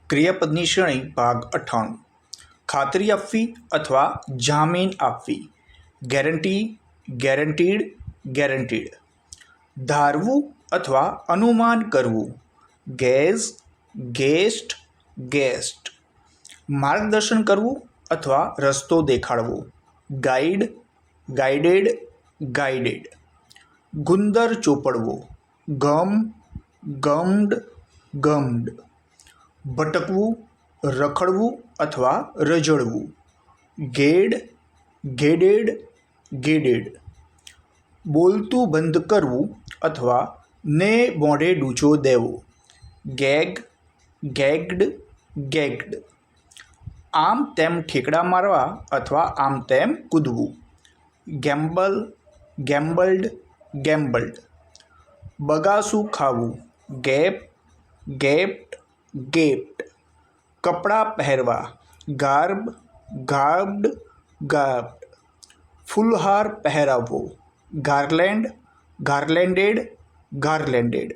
ક્રિયાપદની શ્રેણી ભાગ 98. ખાતરી આપવી અથવા જામીન આપવી. Guarantee, guaranteed, guaranteed. ધારવું અથવા અનુમાન કરવું. Guys, guest, guest. માર્ગદર્શન કરવું અથવા રસ્તો દેખાડવો. Guide, guided, guided. ગુંદર ચોપડવો. ગમ, ગમ્ડ, ગમ્ડ. ભટકવું, રખડવું અથવા રજળવું. ગેડ, ગેડેડ, ગેડેડ. બોલતું બંધ કરવું અથવા ને મોઢે ડૂચો દેવો. ગેગ, ગેગ્ડ, ગેગ્ડ. આમ તેમ ઠેકડા મારવા અથવા આમ તેમ કૂદવું. ગેમ્બલ, ગેમ્બલ્ડ, ગેમ્બલ્ડ. બગાસું ખાવું. ગેપ, ગેપ્ટ, ગેપ્ટ. કપડાં પહેરવા. ગાર્બ, ગાર્બ્ડ, ગાર્બ્ડ. ફૂલહાર પહેરાવવો. ગાર્લેન્ડ, ગાર્લેન્ડેડ, ગાર્લેન્ડેડ.